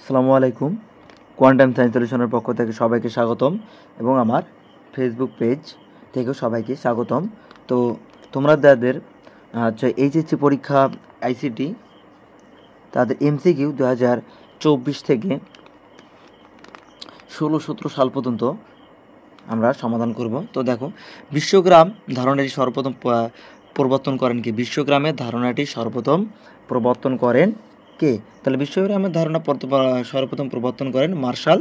আসসালামু আলাইকুম। Quantum science সলিউশনের পক্ষ থেকে সবাইকে স্বাগতম এবং আমার ফেসবুক পেজ থেকেও সবাইকে স্বাগতম। তো তোমরা যাদের এইচএসসি পরীক্ষা আইসিটি তাদের এমসিকিউ 2024 থেকে 16-17 সাল পর্যন্ত আমরা সমাধান করব। তো দেখো, বিশ্বগ্রাম ধারণাটি সর্বপ্রথম প্রবর্তন করেন কে? বিশ্বগ্রামের ধারণাটি সর্বপ্রথম প্রবর্তন করেন কে? তাহলে বিশ্বগ্রামের ধারণা সর্বপ্রথম প্রবর্তন করেন মার্শাল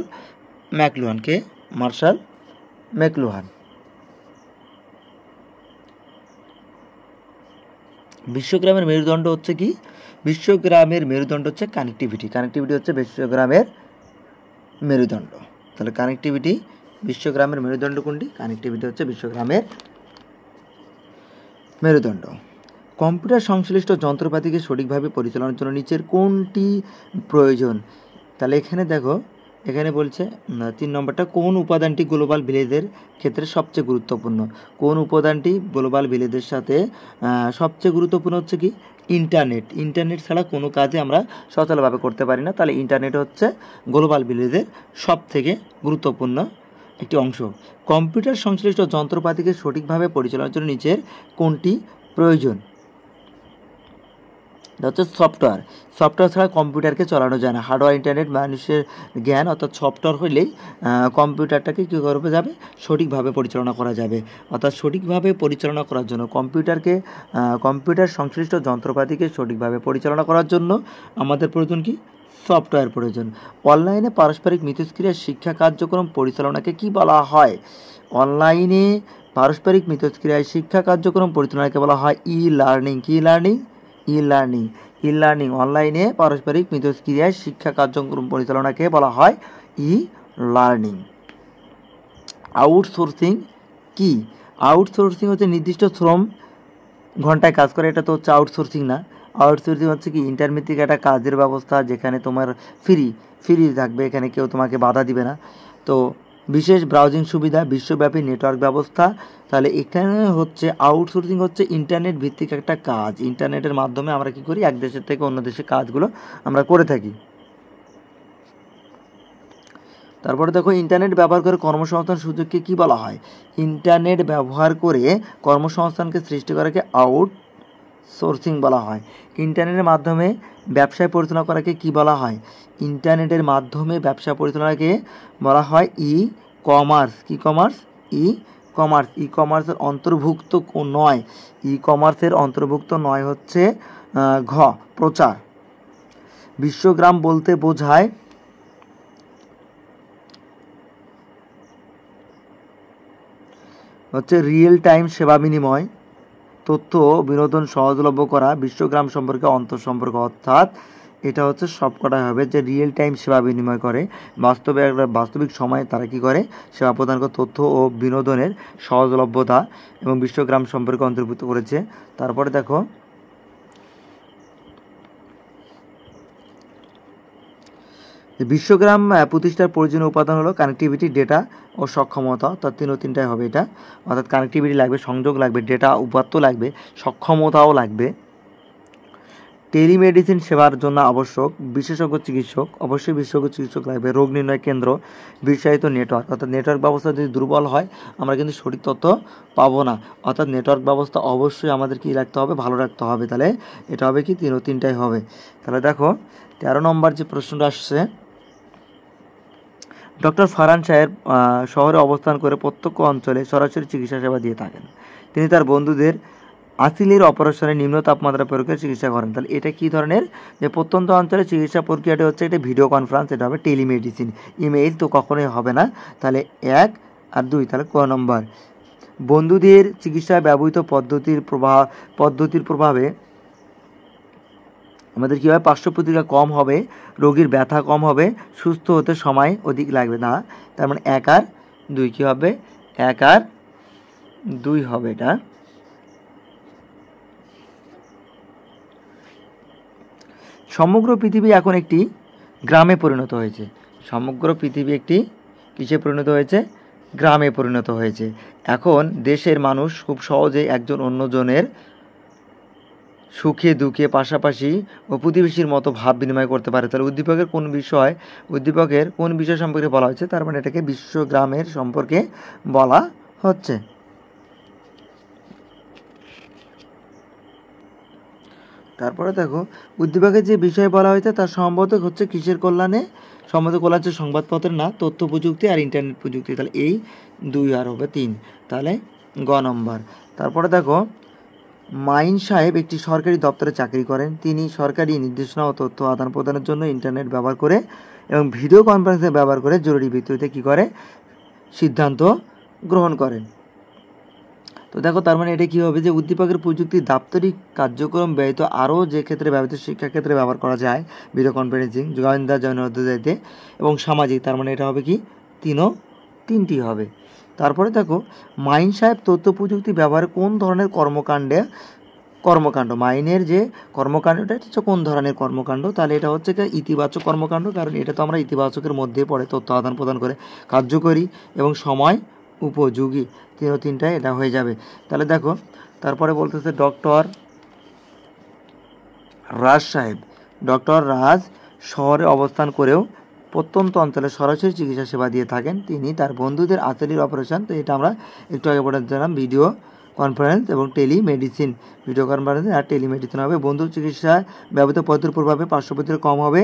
ম্যাকলুহান। কে? Marshall McLuhan. বিশ্বগ্রামের মেরুদণ্ড হচ্ছে কি? বিশ্বগ্রামের মেরুদণ্ড হচ্ছে কানেক্টিভিটি। কানেক্টিভিটি হচ্ছে বিশ্বগ্রামের মেরুদণ্ড। তাহলে কানেক্টিভিটি বিশ্বগ্রামের মেরুদণ্ড কোনটি? কানেক্টিভিটি হচ্ছে বিশ্বগ্রামের মেরুদণ্ড। কম্পিউটার সংশ্লিষ্ট যন্ত্রপাতিকে সঠিকভাবে পরিচালনার জন্য নিচের কোনটি প্রয়োজন? তাহলে এখানে দেখো, এখানে বলছে 3 নম্বরটা, কোন উপাদানটি গ্লোবাল ভিলেজের ক্ষেত্রে সবচেয়ে গুরুত্বপূর্ণ? কোন উপাদানটি গ্লোবাল ভিলেজের সাথে সবচেয়ে গুরুত্বপূর্ণ হচ্ছে কি? ইন্টারনেট। ইন্টারনেট ছাড়া কোনো কাজে আমরা সচলভাবে করতে পারি না। তাহলে ইন্টারনেট হচ্ছে গ্লোবাল ভিলেজের সবথেকে গুরুত্বপূর্ণ একটি অংশ। কম্পিউটার সংশ্লিষ্ট যন্ত্রপাতিকে সঠিকভাবে পরিচালনার জন্য নিচের কোনটি প্রয়োজন? হচ্ছে সফটওয়্যার। সফটওয়্যার ছাড়া কম্পিউটারকে চালানো যায় না। হার্ডওয়্যার, ইন্টারনেট, মানুষের জ্ঞান অর্থাৎ সফটওয়্যার হলেই কম্পিউটারটাকে কী করবে যাবে? সঠিকভাবে পরিচালনা করা যাবে। অর্থাৎ সঠিকভাবে পরিচালনা করার জন্য কম্পিউটার সংশ্লিষ্ট যন্ত্রপাতিকে সঠিকভাবে পরিচালনা করার জন্য আমাদের প্রয়োজন কি? সফটওয়্যার প্রয়োজন। অনলাইনে পারস্পরিক মিথস্ক্রিয়ার শিক্ষা কার্যক্রম পরিচালনাকে কি বলা হয়? অনলাইনে পারস্পরিক মিথস্ক্রিয়ায় শিক্ষা কার্যক্রম পরিচালনাকে বলা হয় ই লার্নিং। কি learning? E learning. E learning. অনলাইনে পারস্পরিক মিথস্ক্রিয়ায় শিক্ষা কার্যক্রম পরিচালনাকে বলা হয় ই লার্নিং। আউটসোর্সিং কি? আউটসোর্সিং হচ্ছে নির্দিষ্ট শ্রম ঘন্টায় কাজ করে, এটা তো হচ্ছে আউটসোর্সিং না। আউটসোর্সিং হচ্ছে কি? ইন্টারমিডিয়েট একটা কাজের ব্যবস্থা যেখানে তোমার ফ্রি থাকবে, এখানে কেউ তোমাকে বাধা দিবে না। তো বিশেষ ব্রাউজিং সুবিধা, বিশ্বব্যাপী নেটওয়ার্ক ব্যবস্থা। তাহলে এখানে হচ্ছে আউটসোর্সিং হচ্ছে ইন্টারনেট ভিত্তিক একটা কাজ। ইন্টারনেটের মাধ্যমে আমরা কি করি? এক দেশের থেকে অন্য দেশে কাজগুলো আমরা করে থাকি। তারপরে দেখো, ইন্টারনেট ব্যবহার করে কর্মসংস্থান সুযোগকে কি বলা হয়? ইন্টারনেট ব্যবহার করে কর্মসংস্থানকে সৃষ্টি করাকে আউটসোর্সিং বলা হয়। ইন্টারনেটের মাধ্যমে ব্যবসায় পরিচালনা করাকে কি বলা হয়? ইন্টারনেটের মাধ্যমে ব্যবসা পরিচালনাকে বলা হয় ই কমার্স। কি কমার্স? E commerce. ই কমার্সের অন্তর্ভুক্ত নয়। ই কমার্সের অন্তর্ভুক্ত নয় হচ্ছে ঘ, প্রচার। বিশ্বগ্রাম বলতে বোঝায় হচ্ছে রিয়েল টাইম সেবা বিনিময়, তথ্য বিনোদন সহজলভ্য করা। বিশ্বগ্রাম সম্পর্কে অন্তঃসম্পর্ক, অর্থাৎ এটা হচ্ছে সবকটাই হবে যে রিয়েল টাইম সেবা বিনিময় করে, বাস্তবিক সময়ে তারা কি করে? সেবা প্রদান করে। তথ্য ও বিনোদনের সহজলভ্যতা এবং বিশ্বগ্রাম সম্পর্কে অন্তর্ভুক্ত করেছে। তারপরে দেখো, বিশ্বগ্রাম প্রতিষ্ঠার প্রয়োজনীয় উপাদান হলো কানেক্টিভিটি, ডেটা ও সক্ষমতা। অর্থাৎ তিনটাই হবে এটা। অর্থাৎ কানেক্টিভিটি লাগবে, সংযোগ লাগবে, ডেটা উপাত্ত লাগবে, সক্ষমতাও লাগবে। টেলিমেডিসিন সেবার জন্য আবশ্যক বিশেষজ্ঞ চিকিৎসক, অবশ্যই বিশেষজ্ঞ চিকিৎসক লাগবে। রোগ নির্ণয় কেন্দ্র, বিস্তারিত নেটওয়ার্ক। অর্থাৎ নেটওয়ার্ক ব্যবস্থা যদি দুর্বল হয় আমরা কিন্তু সঠিক তথ্য পাবো না। অর্থাৎ নেটওয়ার্ক ব্যবস্থা অবশ্যই আমাদের কি রাখতে হবে? ভালো রাখতে হবে। তাহলে এটা হবে কি? তিনটাই হবে। তাহলে দেখো 13 নম্বর যে প্রশ্নটা আসছে, ডক্টর ফারহান সাহেব শহরে অবস্থান করে প্রত্যক্ষ অঞ্চলে সরাসরি চিকিৎসা সেবা দিয়ে থাকেন। তিনি তার বন্ধুদের আসিলের অপারেশনে নিম্ন তাপমাত্রা প্রয়োগের চিকিৎসা করেন। তাহলে এটা কী ধরনের? যে প্রত্যন্ত অঞ্চলে চিকিৎসা প্রক্রিয়াটি হচ্ছে এটা ভিডিও কনফারেন্স, এটা হবে টেলিমেডিসিন। ইমেইল তো কখনোই হবে না। তাহলে 1 আর 2। তাহলে ক নম্বর, বন্ধুদের চিকিৎসায় ব্যবহৃত পদ্ধতির প্রভাবে আমাদের কী হবে? পার্শ্ব প্রতিক্রিয়া কম হবে, রোগীর ব্যথা কম হবে, সুস্থ হতে সময় অধিক লাগবে না। তার মানে 1 আর 2 কী হবে? 1 আর 2 হবে এটা। সমগ্র পৃথিবী এখন একটি গ্রামে পরিণত হয়েছে। সমগ্র পৃথিবী একটি কিসে পরিণত হয়েছে? গ্রামে পরিণত হয়েছে। এখন দেশের মানুষ খুব সহজে একজন অন্যজনের সুখে দুঃখে পাশাপাশি ও প্রতিবেশীর মতো ভাব বিনিময় করতে পারে। তাহলে উদ্দীপকের কোন বিষয় সম্পর্কে বলা হচ্ছে, তার মানে এটাকে বিশ্বগ্রামের সম্পর্কে বলা হচ্ছে। তারপরে দেখো উদ্দীপকের যে বিষয় বলা হয়েছে তার সম্বোধক হচ্ছে কিসের কল্যাণে? সম্বোধক কল্যাণ হচ্ছে সংবাদপত্রের না, তথ্য প্রযুক্তি আর ইন্টারনেট প্রযুক্তি। তাহলে এই 2 আর হবে 3, তাহলে গ নম্বর। তারপরে দেখো মাইন সাহেব একটি সরকারি দপ্তরে চাকরি করেন। তিনি সরকারি নির্দেশনা ও তথ্য আদান প্রদানের জন্য ইন্টারনেট ব্যবহার করে এবং ভিডিও কনফারেন্সিং ব্যবহার করে জরুরি ভিত্তিতে কী করে? সিদ্ধান্ত গ্রহণ করেন। তো দেখো তার মানে এটা কী হবে যে উদ্দীপকের প্রযুক্তি দাপ্তরিক কার্যক্রম ব্যতীত আরও যে ক্ষেত্রে ব্যবহৃত শিক্ষাক্ষেত্রে ব্যবহার করা যায়, ভিডিও কনফারেন্সিং, গোয়েন্দা অধ্যায়তে এবং সামাজিক, তার মানে এটা হবে কি? তিনটি হবে। তারপরে দেখো মাইন সাহেব তথ্য প্রযুক্তি ব্যবহারে কোন ধরনের কর্মকাণ্ড, মাইনের যে কর্মকাণ্ডটা এটা হচ্ছে কোন ধরনের কর্মকাণ্ড? তাহলে এটা হচ্ছে ইতিবাচক কর্মকাণ্ড, কারণ এটা তো আমরা ইতিবাচকের মধ্যে পড়ে তথ্য আদান প্রদান করে, কার্যকরী এবং সময় উপযোগী, তিনটায় এটা হয়ে যাবে। তাহলে দেখো তারপরে বলতেছে ডক্টর রাজ শহরে অবস্থান করেও প্রত্যন্ত অঞ্চলে সরাসরি চিকিৎসা সেবা দিয়ে থাকেন। তিনি তার বন্ধুদের আর্টারির অপারেশন, তো এটা আমরা একটু আগে বলে দিলাম, ভিডিও কনফারেন্স এবং টেলিমেডিসিন, ভিডিও কনফারেন্স আর টেলিমেডিসিন হবে। বন্ধু চিকিৎসায় ব্যবহৃত পদ্ধতির প্রভাবে পার্শ্বপ্রতিক্রিয়া কম হবে,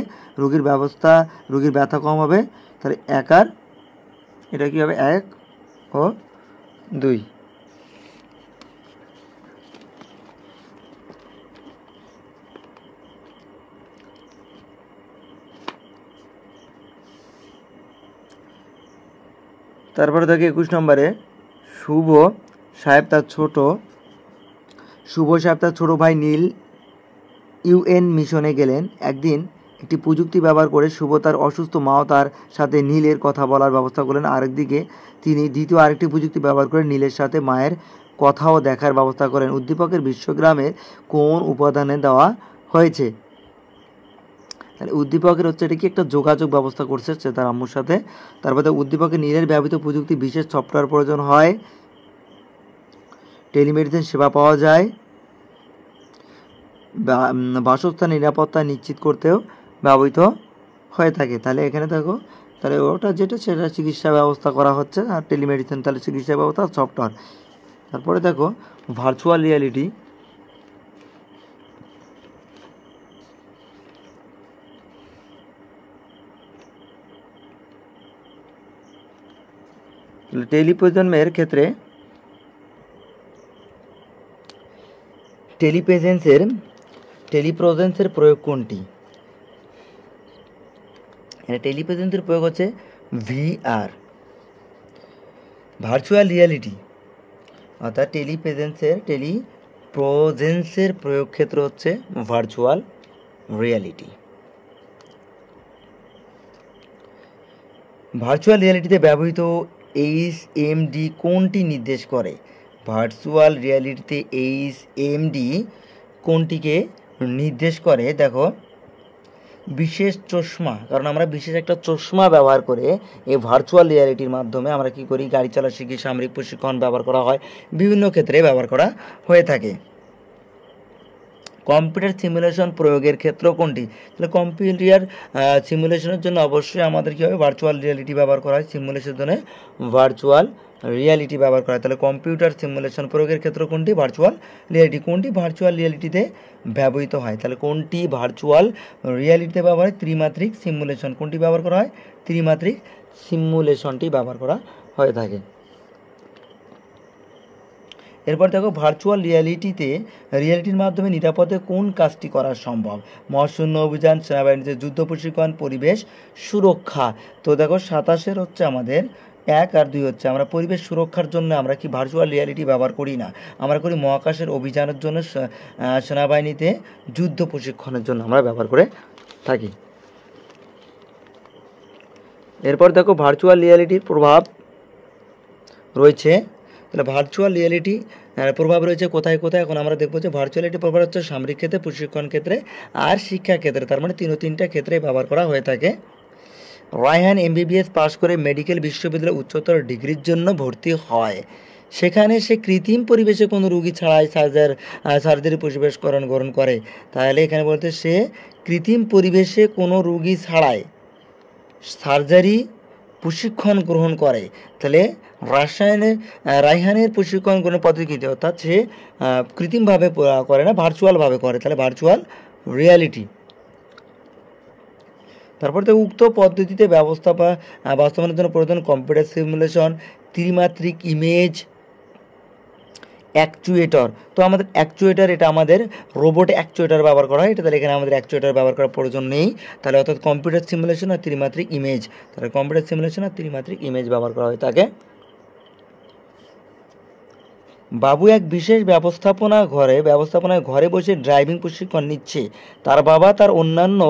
রোগীর ব্যথা কম হবে। তাহলে এটা কী হবে? 1 ও 2। তারপরে দেখি 21 নম্বরে শুভ সাহেব তার ছোট ভাই নীল ইউএন মিশনে গেলেন। একদিন একটি প্রযুক্তি ব্যবহার করে শুভ তার অসুস্থ মা ও তার সাথে নীলের কথা বলার ব্যবস্থা করলেন। আরেকদিকে তিনি দ্বিতীয় আরেকটি প্রযুক্তি ব্যবহার করে নীলের সাথে মায়ের কথাও দেখার ব্যবস্থা করেন। উদ্দীপকের বিশ্বগ্রামের কোন উপাদানে দেওয়া হয়েছে? তাহলে উদ্দীপকের হচ্ছে এটা কি একটা যোগাযোগ ব্যবস্থা করছে সে তার আম্মুর সাথে। তারপরে উদ্দীপকের নীলের ব্যবহৃত প্রযুক্তি বিশেষ সফটওয়্যার প্রয়োজন হয়, টেলিমেডিসিন সেবা পাওয়া যায়, বাসস্থান নিরাপত্তা নিশ্চিত করতেও ব্যবহৃত হয়ে থাকে। তাহলে এখানে দেখো তাহলে ওটা যেটা সেটা চিকিৎসা ব্যবস্থা করা হচ্ছে, আর টেলিমেডিসিন তাহলে চিকিৎসা ব্যবস্থা সফটওয়্যার। তারপরে দেখো ভার্চুয়াল রিয়ালিটি, টেলিপ্রেজেন্সের ক্ষেত্রে টেলিপ্রেজেন্সের প্রয়োগ কোনটি? টেলিপ্রেজেন্সের প্রয়োগ হচ্ছে VR। ভার্চুয়াল রিয়ালিটি অর্থাৎ টেলিপ্রেজেন্সের প্রয়োগ ক্ষেত্র হচ্ছে ভার্চুয়াল রিয়ালিটি। ভার্চুয়াল রিয়ালিটিতে ব্যবহৃত HMD কোনটি নির্দেশ করে? ভার্চুয়াল রিয়ালিটিতে HMD কোনটিকে নির্দেশ করে? দেখো বিশেষ চশমা, কারণ আমরা বিশেষ একটা চশমা ব্যবহার করে এই ভার্চুয়াল রিয়ালিটির মাধ্যমে আমরা কি করি? গাড়ি চালা শিখি, সামরিক প্রশিক্ষণ ব্যবহার করা হয়, বিভিন্ন ক্ষেত্রে ব্যবহার করা হয়ে থাকে। কম্পিউটার সিমুলেশন প্রয়োগের ক্ষেত্র কোনটি? তাহলে কম্পিউটার সিমুলেশনের জন্য অবশ্যই আমাদের কী হবে? ভার্চুয়াল রিয়ালিটি ব্যবহার করা হয়। সিমুলেশনের জন্য ভার্চুয়াল রিয়ালিটি ব্যবহার করা হয়। তাহলে কম্পিউটার সিমুলেশন প্রয়োগের ক্ষেত্র কোনটি? Virtual reality. কোনটি ভার্চুয়াল রিয়ালিটিতে ব্যবহৃত হয়? তাহলে কোনটি ভার্চুয়াল রিয়ালিটিতে ব্যবহার হয়? ত্রিমাত্রিক সিমুলেশন। কোনটি ব্যবহার করা হয়? ত্রিমাত্রিক সিমুলেশনটি ব্যবহার করা হয়ে থাকে। এরপর দেখো ভার্চুয়াল রিয়ালিটির মাধ্যমে নিরাপদে কোন কাজটি করা সম্ভব? মহাশূন্য অভিযান, সেনাবাহিনীতে যুদ্ধ প্রশিক্ষণ, পরিবেশ সুরক্ষা। তো দেখো 27 হচ্ছে আমাদের 1 আর 2 হচ্ছে আমরা পরিবেশ সুরক্ষার জন্য আমরা কি ভার্চুয়াল রিয়ালিটি ব্যবহার করি না, আমরা করি মহাকাশের অভিযানের জন্য, সেনাবাহিনীতে যুদ্ধ প্রশিক্ষণের জন্য আমরা ব্যবহার করে থাকি। এরপর দেখো ভার্চুয়াল রিয়ালিটির প্রভাব রয়েছে। তাহলে ভার্চুয়াল রিয়ালিটি প্রভাব রয়েছে কোথায় কোথায়? এখন আমরা দেখবো যে ভার্চুয়াল রিয়ালিটি প্রভাব হচ্ছে সামরিক ক্ষেত্রে, প্রশিক্ষণ ক্ষেত্রে আর শিক্ষা ক্ষেত্রে। তার মানে তিনটা ক্ষেত্রে ব্যবহার করা হয়ে থাকে। রায়হান MBBS পাশ করে মেডিকেল বিশ্ববিদ্যালয়ে উচ্চতর ডিগ্রির জন্য ভর্তি হয়। সেখানে সে কৃত্রিম পরিবেশে কোনো রুগী ছাড়াই সার্জারি পরিবেশ গ্রহণ করে, তাহলে এখানে বলতে সে কৃত্রিম পরিবেশে কোনো রুগী ছাড়াই সার্জারি প্রশিক্ষণ গ্রহণ করে। তাহলে রায়হানের প্রশিক্ষণ গ্রহণ পদ্ধতি কী, অর্থাৎ সে কৃত্রিমভাবে করে না, ভার্চুয়ালভাবে করে, তাহলে ভার্চুয়াল রিয়ালিটি। তারপর তো উক্ত পদ্ধতিতে বাস্তবায়নের জন্য প্রয়োজন কম্পিউটার সিমুলেশন, ত্রিমাত্রিক ইমেজ, অ্যাকচুয়েটর। তো আমাদের অ্যাকচুয়েটর, এটা আমাদের রোবট অ্যাকচুয়েটর ব্যবহার করা হয়, এটা তাহলে এখানে আমাদের অ্যাকচুয়েটর ব্যবহার করার প্রয়োজন নেই। তাহলে অর্থাৎ কম্পিউটার সিমুলেশন আর ত্রিমাত্রিক ইমেজ, তাহলে কম্পিউটার সিমুলেশন আর ত্রিমাত্রিক ইমেজ ব্যবহার করা হয় তাকে। বাবু এক বিশেষ ব্যবস্থাপনায় ঘরে বসে ড্রাইভিং প্রশিক্ষণ নিচ্ছে। তার বাবা তার অন্যান্য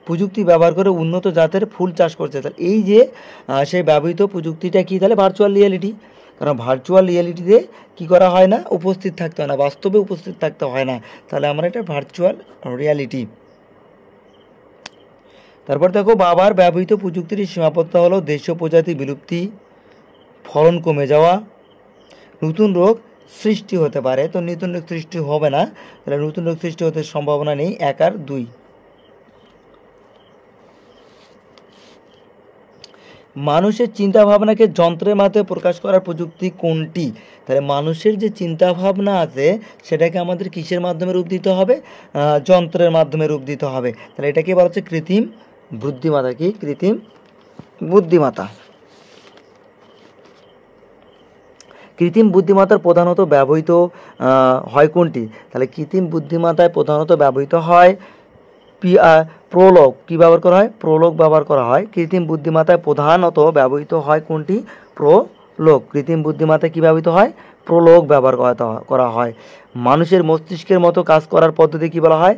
প্রযুক্তি ব্যবহার করে উন্নত জাতের ফুল চাষ করছে। তাহলে এই যে সেই ব্যবহৃত প্রযুক্তিটা কি, তাহলে ভার্চুয়াল রিয়ালিটি। কারণ ভার্চুয়াল রিয়ালিটিতে কী করা হয় না, উপস্থিত থাকতে হয় না, বাস্তবে উপস্থিত থাকতে হয় না, তাহলে আমরা এটা ভার্চুয়াল রিয়ালিটি। তারপর দেখো, বাবার ব্যবহৃত প্রযুক্তির সীমাবদ্ধতা হলো দেশীয় প্রজাতি বিলুপ্তি, ফলন কমে যাওয়া, নতুন রোগ সৃষ্টি হতে পারে। তো নতুন রোগ সৃষ্টি হবে না, তাহলে নতুন রোগ সৃষ্টি হতে সম্ভাবনা নেই, 1 আর 2। মানুষের চিন্তাভাবনাকে যন্ত্রের মাধ্যমে প্রকাশ করার প্রযুক্তি কোনটি? তাহলে মানুষের যে চিন্তাভাবনা আছে সেটাকে আমাদের কিসের মাধ্যমে রূপ দিতে হবে, যন্ত্রের মাধ্যমে রূপ দিতে হবে। তাহলে এটাকে বলা হচ্ছে কৃত্রিম বুদ্ধিমত্তা। কি কৃত্রিম বুদ্ধিমত্তা? কৃত্রিম বুদ্ধিমত্তার প্রধানত ব্যবহৃত হয় কোনটি? তাহলে কৃত্রিম বুদ্ধিমত্তায় প্রধানত ব্যবহৃত হয় প্রোলগ। কী ব্যবহার করা হয়? প্রোলগ ব্যবহার করা হয়। কৃত্রিম বুদ্ধিমত্তায় প্রধানত ব্যবহৃত হয় কোনটি? প্রোলগ। কৃত্রিম বুদ্ধিমত্তায় কী ব্যবহৃত হয়? প্রোলগ ব্যবহার করা হয়। মানুষের মস্তিষ্কের মতো কাজ করার পদ্ধতি কী বলা হয়?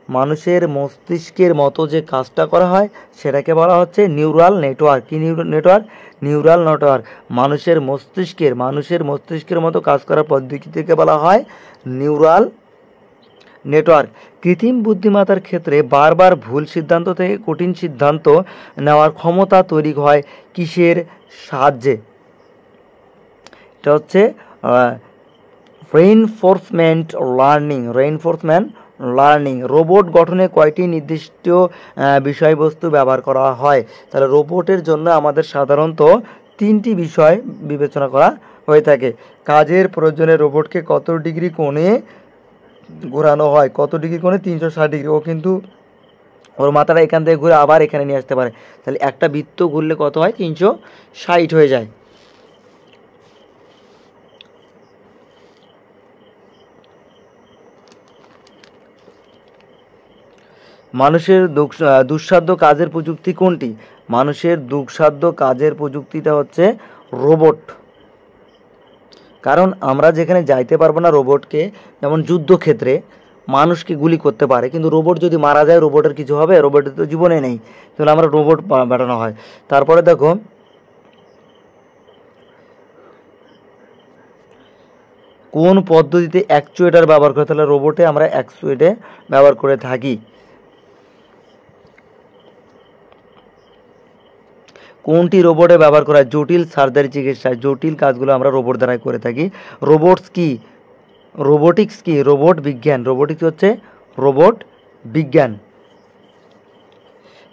মানুষের মস্তিষ্কের মতো যে কাজটা করা হয় সেটাকে বলা হচ্ছে নিউরাল নেটওয়ার্ক। কি নেটওয়ার্ক? Neural network. মানুষের মস্তিষ্কের মতো কাজ করার পদ্ধতিকে বলা হয় নিউরাল নেটওয়ার্ক। কৃত্রিম বুদ্ধিমত্তার ক্ষেত্রে বারবার ভুল সিদ্ধান্ত থেকে কঠিন সিদ্ধান্ত নেওয়ার ক্ষমতা তৈরি হয় কিসের সাহায্যে? এটা হচ্ছে রেইনফোর্সমেন্ট লার্নিং। রোবট গঠনে কয়টি নির্দিষ্ট বিষয়বস্তু ব্যবহার করা হয়? তাহলে রোবটের জন্য আমাদের সাধারণত 3টি বিষয় বিবেচনা করা হয়ে থাকে। কাজের প্রয়োজনে রোবটকে কত ডিগ্রি কোণে ঘোরানো হয়? কত ডিগ্রি কোণে? 360 ডিগ্রি। ও কিন্তু ওর মাথাটা এখান থেকে ঘুরে আবার এখানে নিয়ে আসতে পারে। তাহলে একটা বৃত্ত ঘুরলে কত হয়? 360 হয়ে যায়। মানুষের দুঃসাধ্য কাজের প্রযুক্তি কোনটি? মানুষের দুঃসাধ্য কাজের প্রযুক্তিটা হচ্ছে রোবট। কারণ আমরা যেখানে যাইতে পারবো না রোবটকে, যেমন যুদ্ধক্ষেত্রে মানুষকে গুলি করতে পারে, কিন্তু রোবট যদি মারা যায় রোবটের কিছু হবে? রোবটের তো জীবনে নেই, তাহলে আমরা রোবট পাঠানো হয়। তারপরে দেখো, কোন পদ্ধতিতে অ্যাকচুয়েটর ব্যবহার করে? তাহলে রোবটে আমরা অ্যাকচুয়েটর ব্যবহার করে থাকি। কোনটি রোবটে ব্যবহার করা হয়? জটিল সার্জারি চিকিৎসায় জটিল কাজগুলো আমরা রোবট দ্বারাই করে থাকি। রোবোটিক্স কি? রোবট বিজ্ঞান। রোবোটিক্স হচ্ছে রোবট বিজ্ঞান।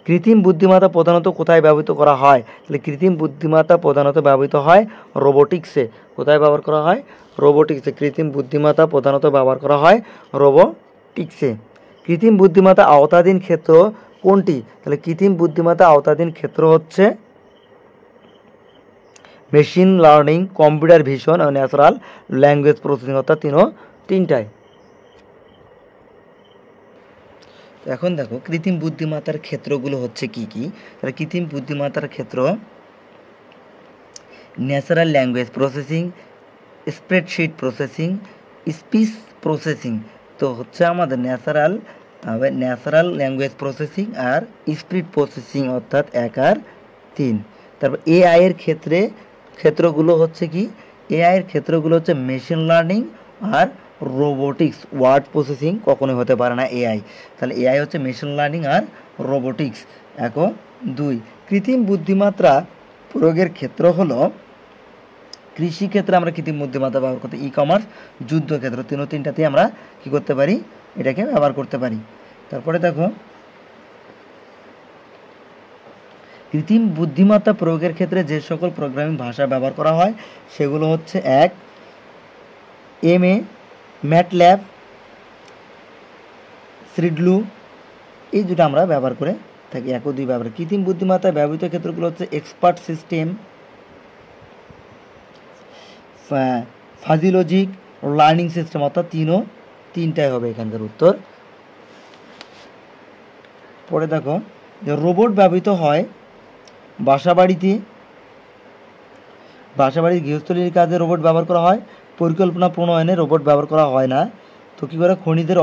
কৃত্রিম বুদ্ধিমত্তা প্রধানত কোথায় ব্যবহৃত করা হয়? তাহলে কৃত্রিম বুদ্ধিমত্তা প্রধানত ব্যবহৃত হয় রোবোটিক্সে। কোথায় ব্যবহার করা হয়? রোবোটিক্সে। কৃত্রিম বুদ্ধিমত্তা প্রধানত ব্যবহার করা হয় রোবোটিক্সে। কৃত্রিম বুদ্ধিমত্তা আওতাধীন ক্ষেত্র কোনটি? তাহলে কৃত্রিম বুদ্ধিমত্তা আওতাধীন ক্ষেত্র হচ্ছে মেশিন লার্নিং, কম্পিউটার ভিশন ও ন্যাচারাল ল্যাঙ্গুয়েজ প্রসেসিং, অর্থাৎ তিনটায়। এখন দেখো কৃত্রিম বুদ্ধিমত্তার ক্ষেত্রগুলো হচ্ছে কি কি। তাহলে কৃত্রিম বুদ্ধিমত্তার ক্ষেত্র natural language processing, spreadsheet processing, speech processing. তো হচ্ছে আমাদের ন্যাচারাল ল্যাঙ্গুয়েজ প্রসেসিং আর স্পিচ প্রসেসিং, অর্থাৎ 1 আর 3। তারপর এআই এর ক্ষেত্রগুলো হচ্ছে কি? এআই এর ক্ষেত্রগুলো হচ্ছে মেশিন লার্নিং আর রোবোটিক্স। ওয়ার্ড প্রসেসিং কখনোই হতে পারে না এআই। তাহলে এআই হচ্ছে মেশিন লার্নিং আর রোবোটিক্স। 1 ও 2। কৃত্রিম বুদ্ধিমত্তা প্রয়োগের ক্ষেত্র হলো কৃষি ক্ষেত্রে আমরা কৃত্রিম বুদ্ধিমত্তা ব্যবহার করতে, ই কমার্স, যুদ্ধক্ষেত্র, তিনটাতেই আমরা কি করতে পারি, এটাকে ব্যবহার করতে পারি। তারপরে দেখো কৃত্রিম বুদ্ধিমত্তা প্রয়োগের ক্ষেত্রে যে সকল প্রোগ্রামিং ভাষা ব্যবহার করা হয় সেগুলো হচ্ছে 1 MA, ম্যাটল্যাব, সিডলু, এই দুটো আমরা ব্যবহার করে থাকি। 1 ও 2 ব্যবহার। কৃত্রিম বুদ্ধিমত্তায় ব্যবহৃত ক্ষেত্রগুলো হচ্ছে expert system, fuzzy logic, learning system, অর্থাৎ তিনটাই হবে এখানকার উত্তর। পরে দেখো যে রোবট ব্যবহৃত হয় বাসাবাড়িতে, গৃহস্থলীর কাজে রোবট ব্যবহার করা হয়, পরিকল্পনা প্রণয়নে রোবট ব্যবহার করা হয় না। তো কী করে, খনির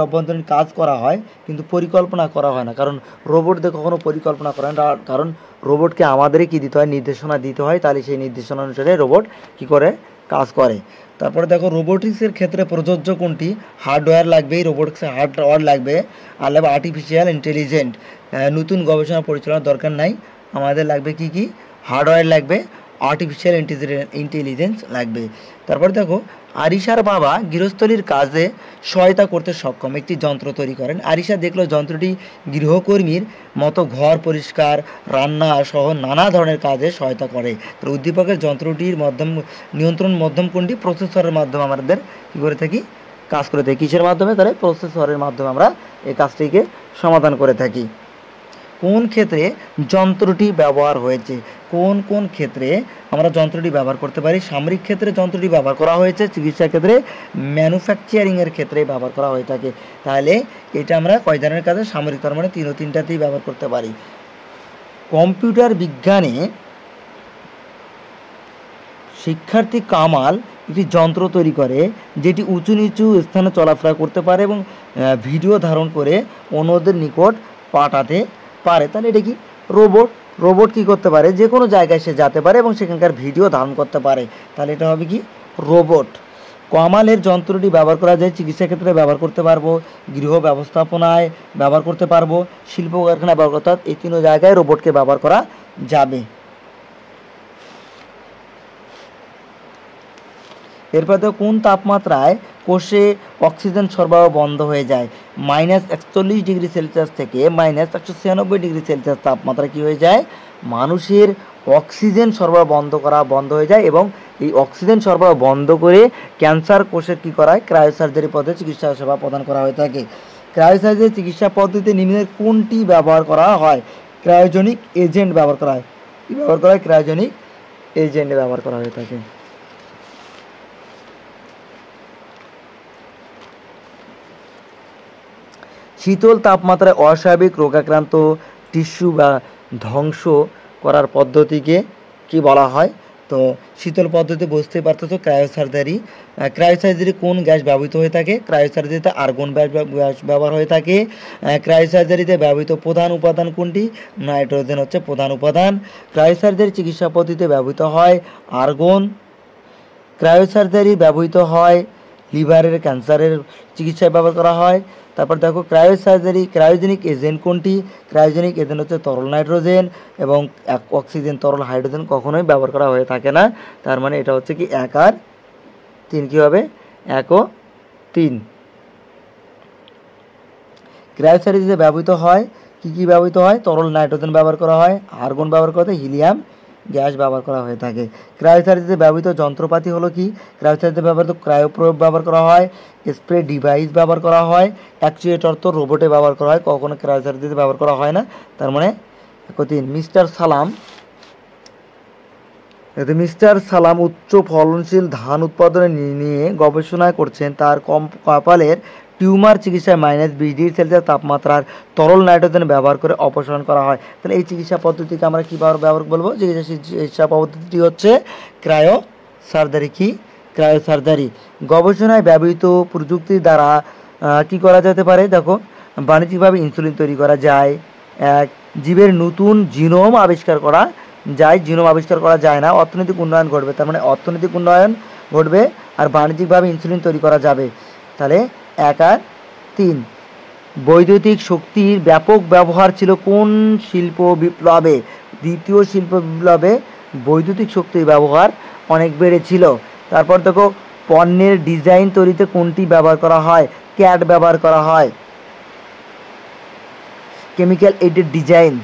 অভ্যন্তরীণ কাজ করা হয় কিন্তু পরিকল্পনা করা হয় না, কারণ রোবট দিয়ে কখনো পরিকল্পনা করে না, কারণ রোবটকে আমাদেরই কী দিতে হয়, নির্দেশনা দিতে হয়, তাহলে সেই নির্দেশনা অনুসারে রোবট কী করে, কাজ করে। তারপরে দেখো রোবোটিক্সের ক্ষেত্রে প্রযোজ্য কোনটি, হার্ডওয়্যার লাগবে, রোবোটিক্সে হার্ডওয়্যার লাগবে, আর লাগবে আর্টিফিশিয়াল ইন্টেলিজেন্ট, নতুন গবেষণা পরিচালনার দরকার নাই, আমাদের লাগবে কি হার্ডওয়্যার লাগবে, আর্টিফিশিয়াল ইন্টেলিজেন্স লাগবে। তারপরে দেখো আরিশার বাবা গৃহস্থলীর কাজে সহায়তা করতে সক্ষম একটি যন্ত্র তৈরি করেন। আরিশা দেখলো যন্ত্রটি গৃহকর্মীর মতো ঘর পরিষ্কার, রান্না সহ নানা ধরনের কাজে সহায়তা করে। তো উদ্দীপকের যন্ত্রটির নিয়ন্ত্রণ মাধ্যম কোনটি, প্রসেসরের মাধ্যমে আমাদের কী করে থাকি, কাজ করে থাকি। কিসের মাধ্যমে, তাহলে প্রসেসরের মাধ্যমে আমরা এই কাজটিকে সমাধান করে থাকি। কোন ক্ষেত্রে যন্ত্রটি ব্যবহার হয়েছে, কোন ক্ষেত্রে আমরা যন্ত্রটি ব্যবহার করতে পারি, সামরিক ক্ষেত্রে যন্ত্রটি ব্যবহার করা হয়েছে, চিকিৎসা ক্ষেত্রে, ম্যানুফ্যাকচারিংয়ের ক্ষেত্রে ব্যবহার করা হয়ে থাকে। তাহলে এটা আমরা কয় ধরনের কাজে, সামরিক, তার মানে তিনটাতেই ব্যবহার করতে পারি। কম্পিউটার বিজ্ঞানে শিক্ষার্থী কামাল একটি যন্ত্র তৈরি করে যেটি উঁচু নিচু স্থানে চলাফেরা করতে পারে এবং ভিডিও ধারণ করে অন্যদের নিকট পাঠাতে পারে। তাহলে এটা কি, রোবট কী করতে পারে, যে কোনো জায়গায় সে যেতে পারে এবং সেখানকার ভিডিও ধারণ করতে পারে, তাহলে এটা হবে কি, রোবট। কামালের যন্ত্রটি ব্যবহার করা যায় চিকিৎসা ক্ষেত্রে ব্যবহার করতে পারবো, গৃহ ব্যবস্থাপনায় ব্যবহার করতে পারবো, শিল্প কারখানায় ব্যবহার করতে, এই 3 জায়গায় রোবটকে ব্যবহার করা যাবে। এরপর তো কোন তাপমাত্রায় কোষে অক্সিজেন সরবরাহ বন্ধ হয়ে যায়, -41°C থেকে -196°C তাপমাত্রা কী হয়ে যায়, মানুষের অক্সিজেন সরবরাহ বন্ধ হয়ে যায় এবং এই অক্সিজেন সরবরাহ বন্ধ করে ক্যান্সার কোষের কী করা হয়, ক্রায়োসার্জারি পদ্ধতি চিকিৎসা সেবা প্রদান করা হয়ে থাকে। ক্রায়োসার্জারি চিকিৎসা পদ্ধতিতে নিম্নের কোনটি ব্যবহার করা হয়, ক্রায়োজেনিক এজেন্ট ব্যবহার করা হয়, কী ব্যবহার করা হয়, ক্রায়োজেনিক এজেন্ট ব্যবহার করা হয়ে থাকে। শীতল তাপমাত্রায় অস্বাভাবিক রোগাক্রান্ত টিস্যু বা ধ্বংস করার পদ্ধতিকে কি বলা হয়, তো শীতল পদ্ধতি বুঝতে পারতেছো, ক্রায়োসার্জারি কোন গ্যাস ব্যবহৃত হয়ে থাকে, ক্রায়োসার্জারিতে আর্গন গ্যাস ব্যবহার হয়ে থাকে। ক্রায়োসার্জারিতে ব্যবহৃত প্রধান উপাদান কোনটি, নাইট্রোজেন হচ্ছে প্রধান উপাদান। ক্রায়োসার্জারি চিকিৎসা পদ্ধতিতে ব্যবহৃত হয় আর্গন। ক্রায়োসার্জারি ব্যবহৃত হয় লিভারের ক্যান্সারের চিকিৎসায় ব্যবহার করা হয়। তারপর দেখো ক্রায়োজেনিক এজেন্ট কোনটি, ক্রায়োজেনিক এজেন্ট হচ্ছে তরল নাইট্রোজেন এবং অক্সিজেন, তরল হাইড্রোজেন কখনোই ব্যবহার করা হয়ে থাকে না, তার মানে এটা হচ্ছে কি 1 আর 3, কী হবে 1 ও 3। ক্রায়োসার্জারিতে ব্যবহৃত হয় কি ব্যবহৃত হয়, তরল নাইট্রোজেন ব্যবহার করা হয়, আর্গন ব্যবহার করা হয়, হিলিয়াম গ্যাস ব্যবহার করা হয়ে থাকে। ক্রায়োসার্জারিতে ব্যবহৃত যন্ত্রপাতি হলো কি, ক্রায়োসার্জারিতে ব্যবহৃত ক্রায়োপ্রোব ব্যবহার করা হয়, স্প্রে ডিভাইস ব্যবহার করা হয়, অ্যাকচুয়েটর তো রোবটে ব্যবহার করা হয়, কখনো ক্রায়োসার্জারিতে ব্যবহার করা হয় না, তার মানে 3। মিস্টার সালাম উচ্চ ফলনশীল ধান উৎপাদনে নিয়ে গবেষণা করছেন, তার কপালের টিউমার চিকিৎসায় -20°C তাপমাত্রার তরল নাইট্রোজেন ব্যবহার করে অপসারণ করা হয়। তাহলে এই চিকিৎসা পদ্ধতিকে আমরা কী ব্যবহার বলবো, চিকিৎসা পদ্ধতিটি হচ্ছে ক্রায়োসার্জারি। গবেষণায় ব্যবহৃত প্রযুক্তির দ্বারা কি করা যেতে পারে, দেখো বাণিজ্যিকভাবে ইনসুলিন তৈরি করা যায়, জীবের নতুন জিনোম আবিষ্কার করা যায় না, অর্থনৈতিক উন্নয়ন ঘটবে, তার মানে অর্থনৈতিক উন্নয়ন ঘটবে আর বাণিজ্যিকভাবে ইনসুলিন তৈরি করা যাবে। তাহলে 1 আর 3। বৈদ্যুতিক শক্তির ব্যাপক ব্যবহার ছিল কোন শিল্প বিপ্লবে, দ্বিতীয় শিল্প বিপ্লবে বৈদ্যুতিক শক্তির ব্যবহার অনেক বেড়েছিল। তারপর দেখো পণ্যের ডিজাইন তৈরিতে কোনটি ব্যবহার করা হয়? ক্যাড ব্যবহার করা হয়, কেমিক্যাল এইডেড ডিজাইন।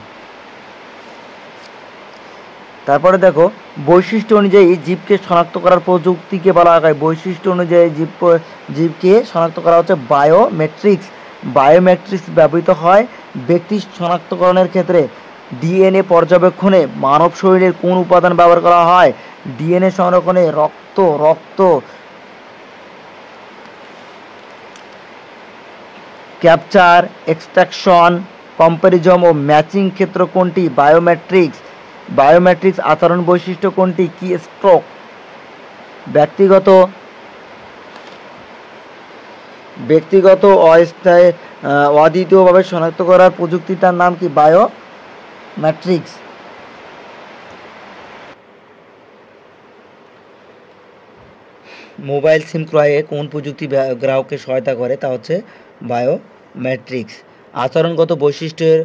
তারপরে দেখো বৈশিষ্ট্য অনুযায়ী জীবকে শনাক্ত করার প্রযুক্তিকে বলা হয়, বৈশিষ্ট্য অনুযায়ী জীবকে শনাক্ত করা হচ্ছে বায়োমেট্রিক্স। বায়োমেট্রিক্স ব্যবহৃত হয় ব্যক্তি শনাক্তকরণের ক্ষেত্রে। ডিএনএ পর্যবেক্ষণে মানব শরীরের কোন উপাদান ব্যবহার করা হয়? ডিএনএ সংরক্ষণে রক্ত ক্যাপচার, এক্সট্রাকশন, কম্প্যারিজন ও ম্যাচিং ক্ষেত্র কোনটি? বায়োমেট্রিক্স। বায়োমেট্রিক্স আচরণ বৈশিষ্ট্য কোনটি? কি স্ট্রোক। ব্যক্তিগত অস্থায়ী অদ্বিতীয়ভাবে শনাক্ত করার প্রযুক্তিটার নাম কি? বায়োমেট্রিক্স। মোবাইল সিম ক্রয়ে কোন প্রযুক্তি গ্রাহককে সহায়তা করে? তা হচ্ছে বায়োমেট্রিক্স। আচরণগত বৈশিষ্ট্যের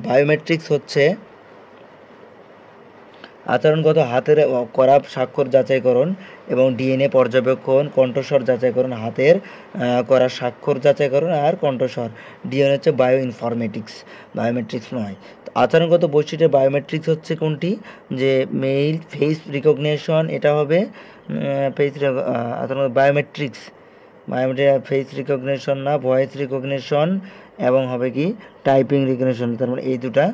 বায়োমেট্রিক্স হচ্ছে আচরণগত হাতের করা স্বাক্ষর যাচাইকরণ এবং ডিএনএ পর্যবেক্ষণ, কণ্ঠস্বর যাচাইকরণ, হাতের করা স্বাক্ষর যাচাইকরণ আর কণ্ঠস্বর। ডিএনএ হচ্ছে বায়োমেট্রিক্স নয়। আচরণগত বৈশিষ্ট্যের বায়োমেট্রিক্স হচ্ছে কোনটি? যে মেইল ফেস রিকগনিশন, এটা হবে বায়োমেট্রিক্স। ফেস রিকগনিশন না, ভয়েস রিকগনিশন এবং হবে কি টাইপিং রিকগনিশন। তার মানে এই দুটা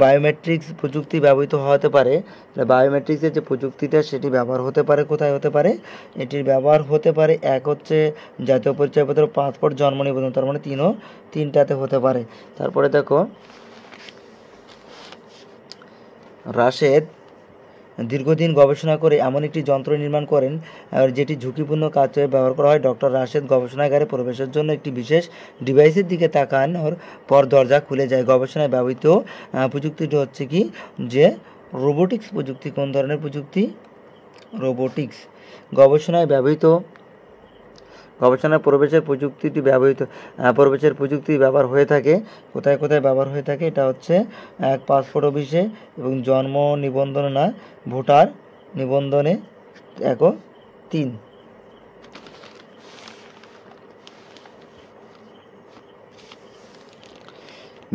বায়োমেট্রিক্স প্রযুক্তি ব্যবহৃত হতে পারে। বায়োমেট্রিক্সের যে প্রযুক্তিটা সেটি ব্যবহার হতে পারে কোথায় হতে পারে? এটির ব্যবহার হতে পারে এক হচ্ছে জাতীয় পরিচয়পত্র, পাসপোর্ট, জন্ম নিবন্ধন। তার মানে তিনটাতে হতে পারে। তারপরে দেখো রাশেদ দীর্ঘদিন গবেষণা করে এমন একটি যন্ত্র নির্মাণ করেন যেটি ঝুঁকিপূর্ণ কাজে ব্যবহার করা হয়। ডক্টর রাশেদ গবেষণাগারে প্রবেশের জন্য একটি বিশেষ ডিভাইসের দিকে তাকানোর পর দরজা খুলে যায়। গবেষণায় ব্যবহৃত প্রযুক্তিটি হচ্ছে কি? যে রোবোটিক্স প্রযুক্তি। কোন ধরনের প্রযুক্তি? রোবোটিক্স। গবেষণায় প্রবেশের প্রযুক্তি ব্যবহার হয়ে থাকে কোথায় ব্যবহার হয়ে থাকে? এটা হচ্ছে এক পাসপোর্ট অফিসে এবং জন্ম নিবন্ধন না, ভোটার নিবন্ধনে 3।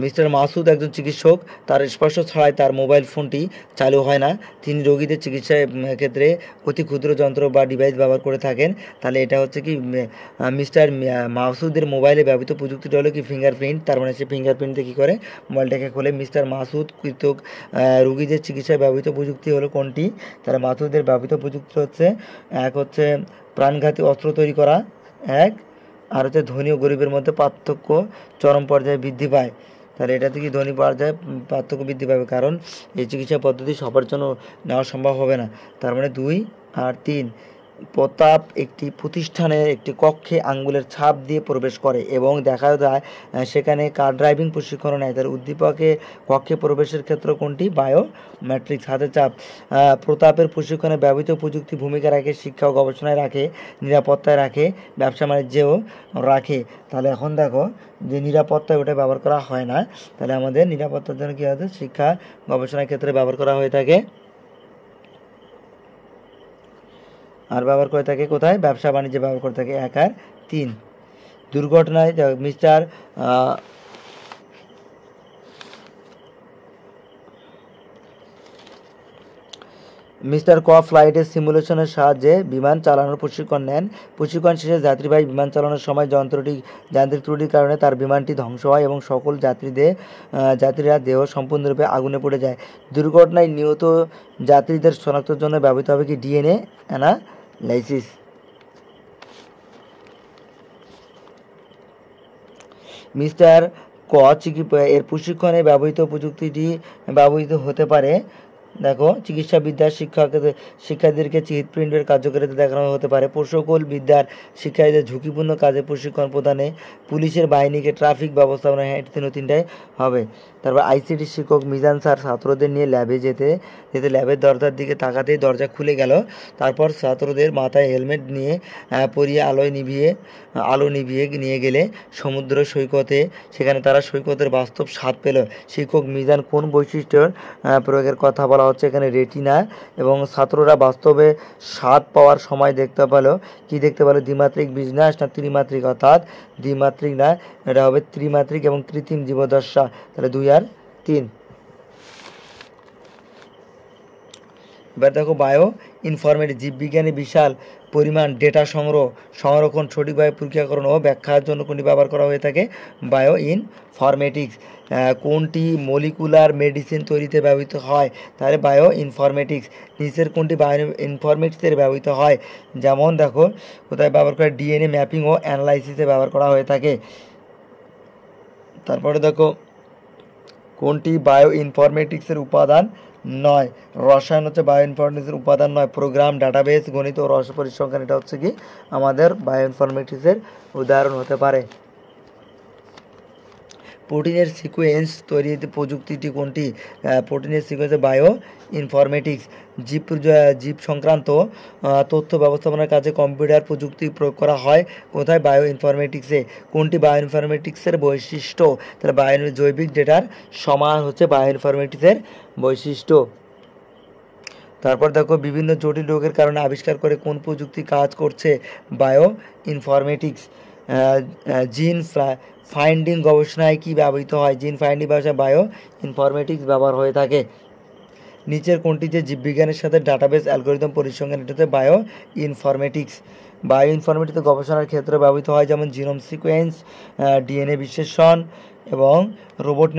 মিস্টার মাসুদ একজন চিকিৎসক। তার স্পর্শ ছাড়াই তার মোবাইল ফোনটি চালু হয় না। তিনি রোগীদের চিকিৎসার ক্ষেত্রে অতি ক্ষুদ্র যন্ত্র বা ডিভাইস ব্যবহার করে থাকেন। তাহলে এটা হচ্ছে কি মিস্টার মাসুদের মোবাইলে ব্যবহৃত প্রযুক্তিটা হলো কি? ফিঙ্গারপ্রিন্ট। তার মানে সে ফিঙ্গারপ্রিন্টে কী করে? মোবাইলটাকে খোলে। মিস্টার মাসুদ কৃতক রোগীদের চিকিৎসায় ব্যবহৃত প্রযুক্তি হলো কোনটি? তারা মাসুদের ব্যবহৃত প্রযুক্তি হচ্ছে এক হচ্ছে প্রাণঘাতী অস্ত্র তৈরি করা, আর হচ্ছে ধনী ও গরিবের মধ্যে পার্থক্য চরম পর্যায়ে বৃদ্ধি পায়। তাহলে এটা থেকে ধনী পর্যায়ে পার্থক্য বৃদ্ধি পাবে, কারণ এই চিকিৎসা পদ্ধতি সবার জন্য নেওয়া সম্ভব হবে না। তার মানে 2 আর 3। প্রতাপ একটি প্রতিষ্ঠানের একটি কক্ষে আঙ্গুলের ছাপ দিয়ে প্রবেশ করে এবং দেখা যায় সেখানে কার ড্রাইভিং প্রশিক্ষণ নেয়। তার উদ্দীপকের কক্ষে প্রবেশের ক্ষেত্র কোনটি? বায়োমেট্রিক্স। হাতের ছাপ। প্রতাপের প্রশিক্ষণে ব্যবহৃত প্রযুক্তি ভূমিকা রাখে শিক্ষা ও গবেষণায় রাখে, নিরাপত্তায় রাখে, ব্যবসা বাণিজ্যেও রাখে। তাহলে এখন দেখো যে নিরাপত্তায় ওটা ব্যবহার করা হয় না। তাহলে আমাদের নিরাপত্তার জন্য কী হয়? শিক্ষা গবেষণার ক্ষেত্রে ব্যবহার করা হয়ে থাকে। আর ব্যবহার করে থাকে কোথায়? ব্যবসা বাণিজ্যে ব্যবহার করে থাকে। 1 আর 3। দুর্ঘটনায় মিস্টার ক ফ্লাইটের সিমুলেশনের সাহায্যে বিমান চালানোর প্রশিক্ষণ নেন। প্রশিক্ষণ শেষে যাত্রীবাহী বিমান চালানোর সময় যান্ত্রিক ত্রুটির কারণে তার বিমানটি ধ্বংস হয় এবং সকল যাত্রীরা দেহ সম্পূর্ণরূপে আগুনে পড়ে যায়। দুর্ঘটনায় নিহত যাত্রীদের শনাক্তের জন্য ব্যবহৃত হবে কি? DNA analysis. মিস্টার ক এর প্রশিক্ষণে ব্যবহৃত প্রযুক্তিটি ব্যবহৃত হতে পারে দেখো চিকিৎসাবিদ্যার শিক্ষার্থীদেরকে হৃৎপিণ্ডের কার্যকারিতা দেখানো হতে পারে। প্রকৌশল বিদ্যার শিক্ষার্থীদের ঝুঁকিপূর্ণ কাজে প্রশিক্ষণ প্রদানে, পুলিশের বাহিনীকে ট্রাফিক ব্যবস্থাপনা, হ্যাঁ তিনটাই হবে। তারপর আইসিটি শিক্ষক মিজান স্যার ছাত্রদের নিয়ে ল্যাবে যেতে ল্যাবের দরজার দিকে তাকাতেই দরজা খুলে গেল। তারপর ছাত্রদের মাথায় হেলমেট নিয়ে পরিয়ে আলো নিভিয়ে নিয়ে গেলে সমুদ্র সৈকতে, সেখানে তারা সৈকতের বাস্তব স্বাদ পেল। শিক্ষক মিজান কোন বৈশিষ্ট্যের প্রয়োগের কথা বলা হচ্ছে এখানে? রেটিনা। এবং ছাত্ররা বাস্তবে স্বাদ পাওয়ার সময় দেখতে পেলো, কি দেখতে পেলো? দ্বিমাত্রিক বিন্যাস না ত্রিমাত্রিক? অর্থাৎ দ্বিমাত্রিক না, এটা হবে ত্রিমাত্রিক এবং কৃত্রিম জীবদশা। তাহলে 2 আর 3। এবার দেখো বায়ো ইনফরমেটিক, জীববিজ্ঞানী বিশাল পরিমাণ ডেটা সংরক্ষণ, সঠিকভাবে প্রক্রিয়াকরণ ও ব্যাখ্যার জন্য কোনটি ব্যবহার করা হয়ে থাকে? Bio informatics. কোনটি মলিকুলার মেডিসিন তৈরিতে ব্যবহৃত হয়? তাহলে বায়ো ইনফরমেটিক্স। নিচের কোনটি বায়ো ইনফরমেটিক্সের ব্যবহৃত হয়? যেমন দেখো কোথায় ব্যবহার করে? ডিএনএ ম্যাপিং ও অ্যানালাইসিসে ব্যবহার করা হয়ে থাকে। তারপরে দেখো কোনটি বায়ো ইনফরমেটিক্সের উপাদান নয়? রসায়ন হচ্ছে বায়ো ইনফরমেটিক্সের উপাদান নয়। প্রোগ্রাম, ডাটাবেস, গণিত ও রস পরিসংখ্যান, এটা হচ্ছে কি আমাদের বায়ো ইনফরমেটিক্সের উদাহরণ হতে পারে। প্রোটিনের সিকোয়েন্স তৈরিতে প্রযুক্তিটি কোনটি? প্রোটিনের সিকোয়েন্সে বায়ো ইনফরমেটিক্স। জীব সংক্রান্ত তথ্য ব্যবস্থাপনার কাজে কম্পিউটার প্রযুক্তি প্রয়োগ করা হয় কোথায়? বায়ো ইনফরমেটিক্সে। কোনটি বায়ো ইনফরমেটিক্সের বৈশিষ্ট্য? তাহলে জৈবিক ডেটার সমান হচ্ছে বায়ো ইনফরমেটিক্সের বৈশিষ্ট্য। তারপর দেখো বিভিন্ন জটিল রোগের কারণে আবিষ্কার করে কোন প্রযুক্তি কাজ করছে? Bio informatics. জিন ফাইন্ডিং গবেষণায় কি ব্যবহৃত হয়? জিন ফাইন্ডিং ব্যবসায় বায়ো ইনফরমেটিক্স ব্যবহার হয়ে থাকে। নিচের কোনটি যে জীববিজ্ঞানের সাথে ডাটাবেস অ্যালগরিদম পরিসংখ্যান, এটাতে বায়ো ইনফরমেটিক্স। বায়ো ইনফরমেটিক্স গবেষণার ক্ষেত্রে ব্যবহৃত হয় যেমন জিনোম সিকোয়েন্স, ডিএনএ বিশ্লেষণ এবং রোবট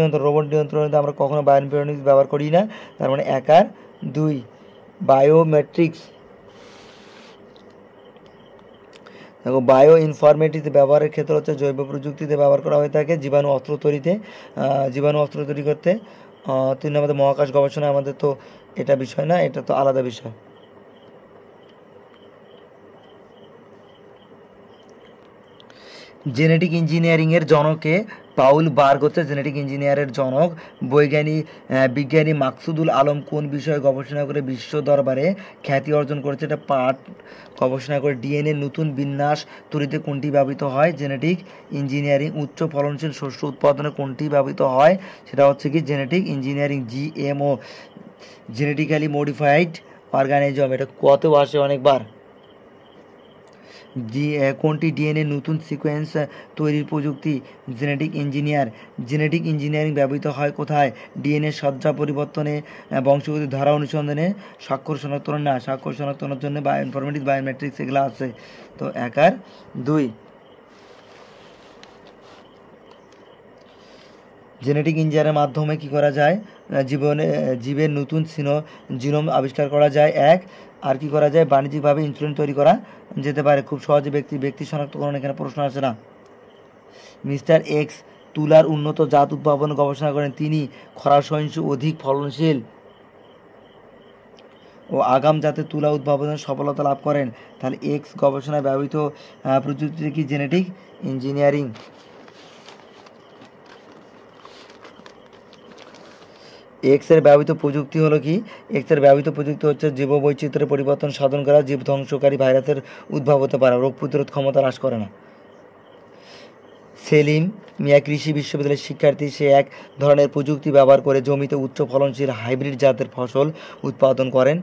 নিয়ন্ত্রণে আমরা কখনো বায়ো ইনফরমেটিক্স ব্যবহার করি না। তার মানে 1 আর 2। বায়োমেট্রিক্স। দেখো বায়ো ইনফরমেটিক্স ব্যবহারের ক্ষেত্রে হচ্ছে জৈব প্রযুক্তিতে ব্যবহার করা হয়ে থাকে জীবাণু অস্ত্র তৈরি করতে। 3 নম্বর মহাকাশ গবেষণা, আমাদের তো এটা বিষয় না, এটা তো আলাদা বিষয়। জেনেটিক ইঞ্জিনিয়ারিংয়ের জনকে? পাউল বার্গ হচ্ছে জেনেটিক ইঞ্জিনিয়ারের জনক। বিজ্ঞানী মাকসুদুল আলম কোন বিষয়ে গবেষণা করে বিশ্ব দরবারে খ্যাতি অর্জন করেছে? এটা পাট গবেষণা করে। ডিএনএ নতুন বিন্যাস তৈরিতে কোনটি ব্যবহৃত হয়? Genetic engineering. উচ্চ ফলনশীল শস্য উৎপাদনে কোনটি ব্যবহৃত হয়? সেটা হচ্ছে কি genetic engineering. GMO, genetically modified organism, এটা কতেও আসে অনেকবার। কোনটি ডিএনএ নতুন সিকোয়েন্স তৈরির প্রযুক্তি? জেনেটিক ইঞ্জিনিয়ারিং ব্যবহৃত হয় কোথায়? ডিএনএ সজ্জা পরিবর্তনে, বংশগতির ধারা অনুসন্ধানে, স্বাক্ষর শনাক্তকরণ না, স্বাক্ষর শনাক্তকরণের জন্য বায়ো ইনফরমেটিক্স, বায়োমেট্রিক্স এগুলো আছে। তো 1 আর 2। জেনেটিক ইঞ্জিনিয়ারের মাধ্যমে কি করা যায়? জীবের নতুন জিনোম আবিষ্কার করা যায় 1। আর কি করা যায়? বাণিজ্যিকভাবে ইনসুলিন তৈরি করা যেতে পারে। খুব সহজে ব্যক্তি শনাক্তকরণ, এখানে প্রশ্ন আসে না। মিস্টার এক্স তুলার উন্নত জাত উদ্ভাবন গবেষণা করেন। তিনি খরা সহিষ্ণু, অধিক ফলনশীল ও আগাম জাতের তুলা উদ্ভাবনে সফলতা লাভ করেন। তাহলে এক্স গবেষণায় ব্যবহৃত প্রযুক্তি কি? Genetic engineering. এক্সের ব্যবহৃত প্রযুক্তি হলো কি? এক্সের ব্যবহৃত প্রযুক্তি হচ্ছে জীববৈচিত্র্যের পরিবর্তন সাধন করা, জীব ধ্বংসকারী ভাইরাসের উদ্ভব হতে পারে, রোগ প্রতিরোধ ক্ষমতা হ্রাস করে না। সেলিম মিয়া কৃষি বিশ্ববিদ্যালয়ের শিক্ষার্থী। সে এক ধরনের প্রযুক্তি ব্যবহার করে জমিতে উচ্চ ফলনশীল হাইব্রিড জাতের ফসল উৎপাদন করেন।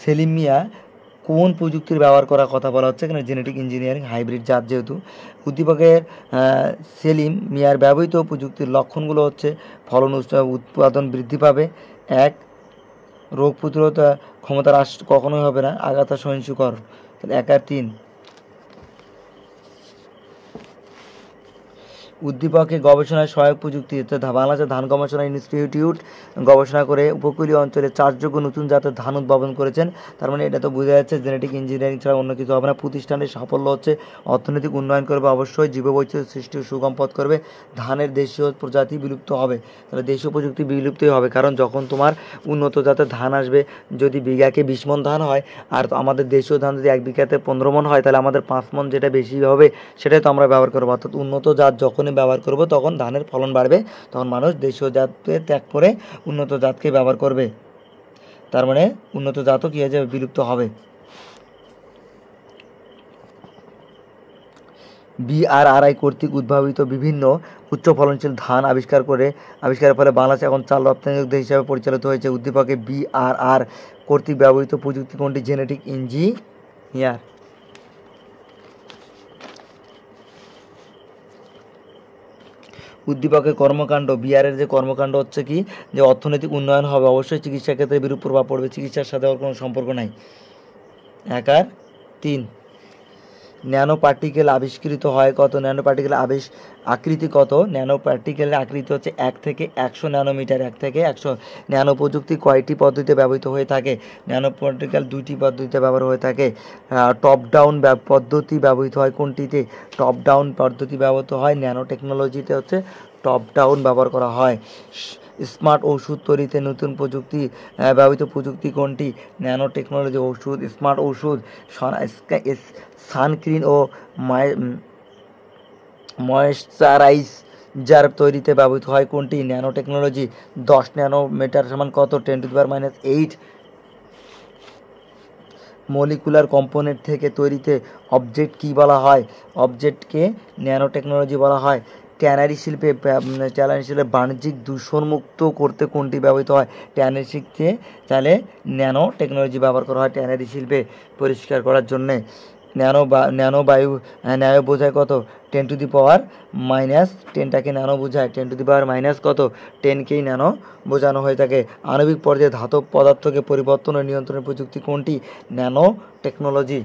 সেলিম মিয়া কোন প্রযুক্তির ব্যবহার করার কথা বলা হচ্ছে এখানে? জেনেটিক ইঞ্জিনিয়ারিং, হাইব্রিড জাত যেহেতু। উদ্দীপকের সেলিম মিয়ার ব্যবহৃত প্রযুক্তির লক্ষণগুলো হচ্ছে ফলন উৎপাদন বৃদ্ধি পাবে। 1, রোগ প্রতিরোধ ক্ষমতা হ্রাস কখনোই হবে না, আঘাত সহিষ্ণুকর। তাহলে 1 আর 3। উদ্দীপকে গবেষণায় সহায়ক প্রযুক্তি, বাংলাদেশের ধান গবেষণা ইনস্টিটিউট গবেষণা করে উপকূলীয় অঞ্চলে চাষযোগ্য নতুন জাতের ধান উদ্ভাবন করেছেন। তার মানে এটা তো বোঝা যাচ্ছে জেনেটিক ইঞ্জিনিয়ারিং ছাড়া অন্য কিছু হবে না। প্রতিষ্ঠানের সাফল্য হচ্ছে অর্থনৈতিক উন্নয়ন করবে, অবশ্যই জীববৈচিত্র্য সৃষ্টি সুগম পথ করবে, ধানের দেশীয় প্রজাতি বিলুপ্ত হবে। তাহলে দেশীয় প্রযুক্তি বিলুপ্তই হবে, কারণ যখন তোমার উন্নত জাতের ধান আসবে, যদি বিঘাকে 20 মণ ধান হয় আর আমাদের দেশীয় ধান যদি 1 বিঘাতে 15 মণ হয়, তাহলে আমাদের 5 মণ যেটা বেশি হবে সেটাই তো আমরা ব্যবহার করবো। অর্থাৎ উন্নত জাত যখনই ব্যবহার করব তখন ধানের ফলন বাড়বে, তখন মানুষ দেশীয় জাতকে ত্যাগ করে উন্নত জাতকে ব্যবহার করবে। তার মানে উন্নত জাতও কী হয়ে যাবে, বিলুপ্ত হবে। BRRI কর্তৃক উদ্ভাবিত বিভিন্ন উচ্চ ফলনশীল ধান আবিষ্কারের ফলে বাংলাদেশ এখন চাল রপ্তানিযোগ্য দেশ হিসাবে পরিচালিত হয়েছে। উদ্দীপকে BRR কর্তৃক ব্যবহৃত প্রযুক্তি কোনটি? Genetic engineer. উদ্দীপকের কর্মকাণ্ড, বিআরের যে কর্মকাণ্ড হচ্ছে কি, যে অর্থনৈতিক উন্নয়ন হবে, অবশ্যই চিকিৎসা ক্ষেত্রে বিরূপ প্রভাব পড়বে, চিকিৎসার সাথে ওর কোনো সম্পর্ক নাই। 1 আর 3। ন্যানো পার্টিকেল আবিষ্কৃত হয় কত? ন্যানো পার্টিকেল আকৃতি কত? ন্যানো পার্টিকেলের আকৃতি হচ্ছে 1 থেকে 100 ন্যানোমিটার। 1 থেকে 100। ন্যানো প্রযুক্তি কয়টি পদ্ধতিতে ব্যবহৃত হয়ে থাকে? ন্যানো পার্টিকেল 2টি পদ্ধতিতে ব্যবহার হয়ে থাকে। টপ ডাউন পদ্ধতি ব্যবহৃত হয় কোনটিতে? টপ ডাউন পদ্ধতি ব্যবহৃত হয় ন্যানো টেকনোলজিতে, হচ্ছে টপ ডাউন ব্যবহার করা হয়। স্মার্ট ওষুধ তৈরিতে নতুন প্রযুক্তি ব্যবহৃত প্রযুক্তি কোনটি? Nano technology. ওষুধ, স্মার্ট ওষুধ, সানস্ক্রিন ও ময়েশ্চারাইজার তৈরিতে ব্যবহৃত হয় কোনটি? Nano technology. 10 ন্যানোমিটার সমান কত? 10⁻⁸। মলিকুলার কম্পোনেন্ট থেকে তৈরিতে অবজেক্ট কি বলা হয়? অবজেক্টকে ন্যানো টেকনোলজি বলা হয়। ট্যানারি শিল্পে বাণিজ্যিক দূষণমুক্ত করতে কোনটি ব্যবহৃত হয়? ট্যানারি শিল্পে তাহলে ন্যানো টেকনোলজি ব্যবহার করা হয় ট্যানারি শিল্পে পরিষ্কার করার জন্যে। ন্যানো বোঝায় কত? 10⁻⁻10টাকে ন্যানো বোঝায়, 10⁻⁻ কত? 10কেই ন্যানো বোঝানো হয়ে থাকে। আণবিক পর্যায়ে ধাতব পদার্থকে পরিবর্তন ও নিয়ন্ত্রণের প্রযুক্তি কোনটি? Nano technology.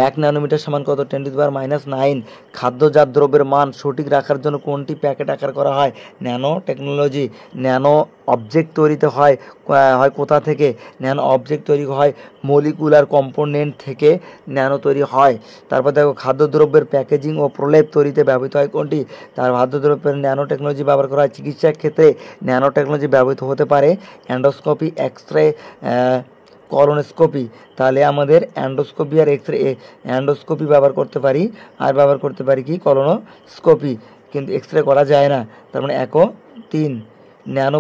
1 ন্যানোমিটার সমান কত? 10⁻⁹। খাদ্যজাত দ্রব্যের মান সঠিক রাখার জন্য কোনটি প্যাকেট আকার করা হয়? Nano technology. ন্যানো অবজেক্ট তৈরিতে হয় কোথা থেকে? ন্যানো অবজেক্ট তৈরি হয় মলিকুলার কম্পোনেন্ট থেকে ন্যানো তৈরি হয়। তারপর দেখো, খাদ্যদ্রব্যের প্যাকেজিং ও প্রলেপ তৈরিতে ব্যবহৃত হয় কোনটি? তার খাদ্যদ্রব্যের ন্যানো টেকনোলজি ব্যবহার করা হয়। চিকিৎসার ক্ষেত্রে ন্যানো টেকনোলজি ব্যবহৃত হতে পারে এন্ডোস্কোপি, এক্সরে, কলোনোস্কোপি। তাহলে আমাদের অ্যান্ডোস্কোপি আর অ্যান্ডোস্কোপি ব্যবহার করতে পারি, আর ব্যবহার করতে পারি কি? কলোনোস্কোপি। কিন্তু এক্সরে করা যায় না। তার মানে 1 ও 3। ন্যানো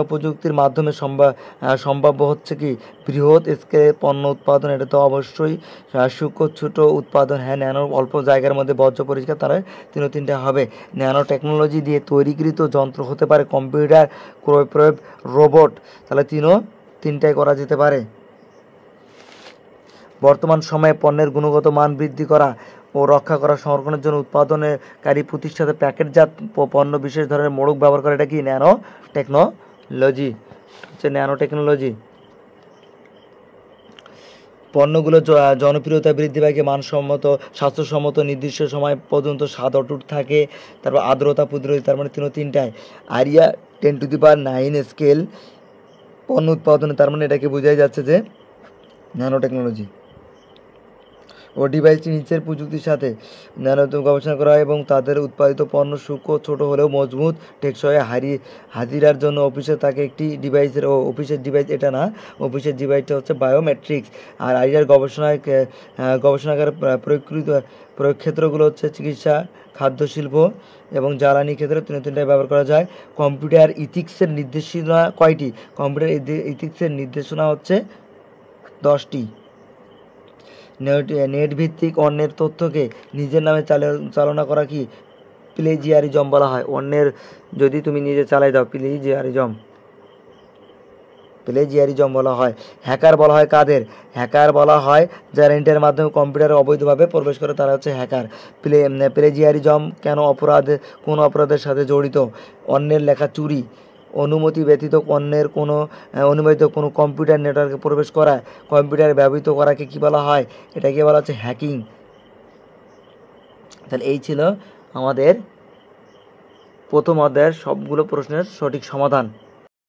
প্রযুক্তির মাধ্যমে সম্ভাব্য হচ্ছে কি? বৃহৎ স্কেলে পণ্য উৎপাদন। এটা তো অবশ্যই সূক্ষ্ম ছোট উৎপাদন। হ্যাঁ, ন্যানো অল্প জায়গার মধ্যে বর্জ্য পরিষ্কার, তাহলে 3-3টা হবে। ন্যানো টেকনোলজি দিয়ে তৈরিকৃত যন্ত্র হতে পারে কম্পিউটার, ক্রয় প্রয়োগ, রোবট। তাহলে 3টাই করা যেতে পারে। বর্তমান সময়ে পণ্যের গুণগত মান বৃদ্ধি করা ও রক্ষা করা সংরক্ষণের জন্য উৎপাদনকারী প্রতিষ্ঠানে প্যাকেটজাত পণ্য বিশেষ ধরনের মোড়ক ব্যবহার করে। এটা কি? ন্যানো টেকনোলজি, হচ্ছে ন্যানো টেকনোলজি। পণ্যগুলো জনপ্রিয়তা বৃদ্ধি পায়, মানসম্মত, স্বাস্থ্যসম্মত, নির্দিষ্ট সময় পর্যন্ত স্বাদ অটুট থাকে। তারপর আর্দ্রতা প্রতিরোধী। তার মানে 3-3টায়। আরিয়া 10⁹ স্কেল পণ্য উৎপাদনে। তার মানে এটাকে বোঝাই যাচ্ছে যে ন্যানো টেকনোলজি। ও ডিভাইসটি নিচের প্রযুক্তির সাথে ন্যানো গবেষণা করা হয় এবং তাদের উৎপাদিত পণ্য সূক্ষ্ম ছোট হলেও মজবুত টেকসই হাজিরার জন্য অফিসে থাকে একটি ডিভাইসের অফিসের ডিভাইস এটা না, অফিসের ডিভাইসটা হচ্ছে বায়োমেট্রিক্স। আর আরিয়ার গবেষণাগারের প্রয়োগ ক্ষেত্রগুলো হচ্ছে চিকিৎসা, খাদ্য শিল্প এবং জ্বালানি ক্ষেত্রে। 3-3টায় ব্যবহার করা যায়। কম্পিউটার ইথিক্সের নির্দেশনা কয়টি? কম্পিউটার ইথিক্সের নির্দেশনা হচ্ছে 10টি। নেট ভিত্তিক অন্যের তথ্যকে নিজের নামে চালনা করা কি? প্লেজিয়ারিজম বলা হয়। অন্যের যদি তুমি নিজে চালাই দাও, প্লেজিয়ারিজম বলা হয়। হ্যাকার বলা হয় কাদের? হ্যাকার বলা হয় যারা ইন্টারনেটের মাধ্যমে কম্পিউটারে অবৈধভাবে প্রবেশ করে, তারা হচ্ছে হ্যাকার। প্লেজিয়ারিজম কোন অপরাধের সাথে জড়িত? অন্যের লেখা চুরি, অনুমতি ব্যতীত অন্যের কোনো অনুমোদিত কোনো কম্পিউটার নেটওয়ার্কে প্রবেশ করা, কম্পিউটার ব্যবহৃত করাকে কী বলা হয়? এটাকে বলা হচ্ছে হ্যাকিং। তাহলে এই ছিল আমাদের প্রথম অধ্যায়ের সবগুলো প্রশ্নের সঠিক সমাধান।